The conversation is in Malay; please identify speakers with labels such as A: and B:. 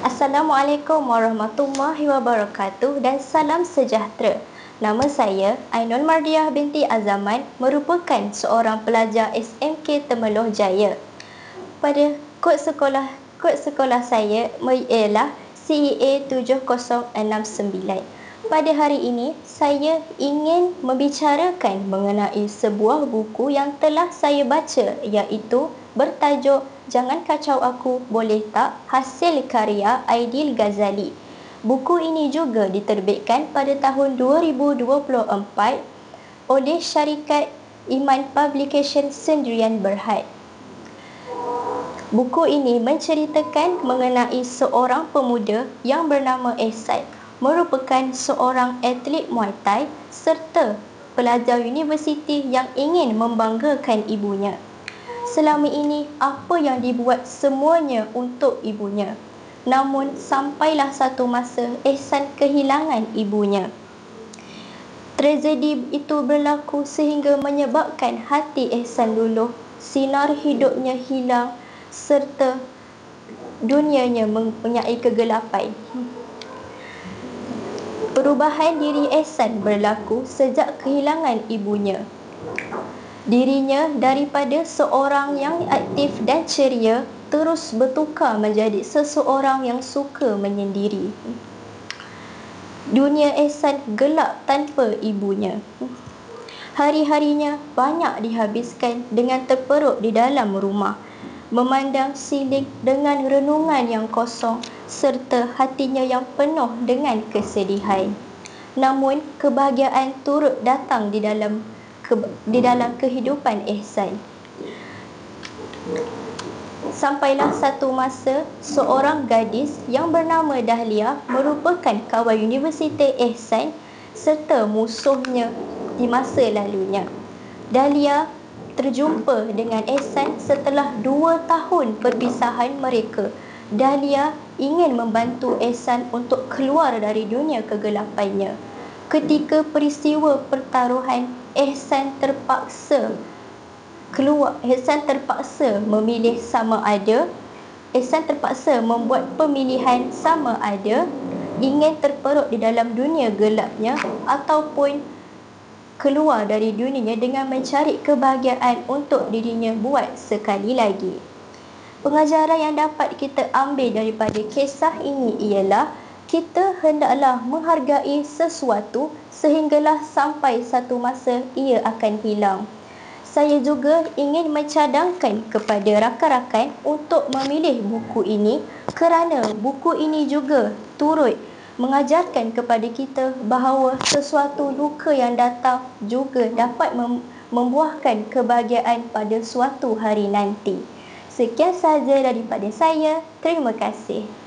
A: Assalamualaikum warahmatullahi wabarakatuh dan salam sejahtera. Nama saya Ainul Mardiah binti Azaman, merupakan seorang pelajar SMK Temeloh Jaya. Pada kod sekolah saya ialah CEA 7069. Pada hari ini, saya ingin membicarakan mengenai sebuah buku yang telah saya baca, iaitu bertajuk Jangan Kacau Aku Boleh Tak? Hasil karya Aidil Ghazali. Buku ini juga diterbitkan pada tahun 2024 oleh syarikat Iman Publication Sendirian Berhad. Buku ini menceritakan mengenai seorang pemuda yang bernama Ehsan, merupakan seorang atlet Muay Thai serta pelajar universiti yang ingin membanggakan ibunya. Selama ini, apa yang dibuat semuanya untuk ibunya. Namun, sampailah satu masa Ehsan kehilangan ibunya. Tragedi itu berlaku sehingga menyebabkan hati Ehsan luluh, sinar hidupnya hilang serta dunianya mempunyai kegelapan. Perubahan diri Ehsan berlaku sejak kehilangan ibunya. Dirinya daripada seorang yang aktif dan ceria terus bertukar menjadi seseorang yang suka menyendiri. Dunia Ehsan gelap tanpa ibunya. Hari-harinya banyak dihabiskan dengan terperuk di dalam rumah, memandang siling dengan renungan yang kosong serta hatinya yang penuh dengan kesedihan. Namun, kebahagiaan turut datang di dalam kehidupan Ehsan. Sampailah satu masa, seorang gadis yang bernama Dahlia merupakan kawan universiti Ehsan serta musuhnya di masa lalunya. Dahlia terjumpa dengan Ehsan setelah 2 tahun perpisahan mereka. Dahlia ingin membantu Ehsan untuk keluar dari dunia kegelapannya. Ketika peristiwa pertaruhan, Ehsan terpaksa memilih sama ada Ehsan terpaksa membuat pemilihan sama ada ingin terperuk di dalam dunia gelapnya ataupun keluar dari dunianya dengan mencari kebahagiaan untuk dirinya buat sekali lagi. Pengajaran yang dapat kita ambil daripada kisah ini ialah kita hendaklah menghargai sesuatu sehinggalah sampai satu masa ia akan hilang. Saya juga ingin mencadangkan kepada rakan-rakan untuk memilih buku ini kerana buku ini juga turut mengajarkan kepada kita bahawa sesuatu luka yang datang juga dapat membuahkan kebahagiaan pada suatu hari nanti. Sekian sahaja daripada saya. Terima kasih.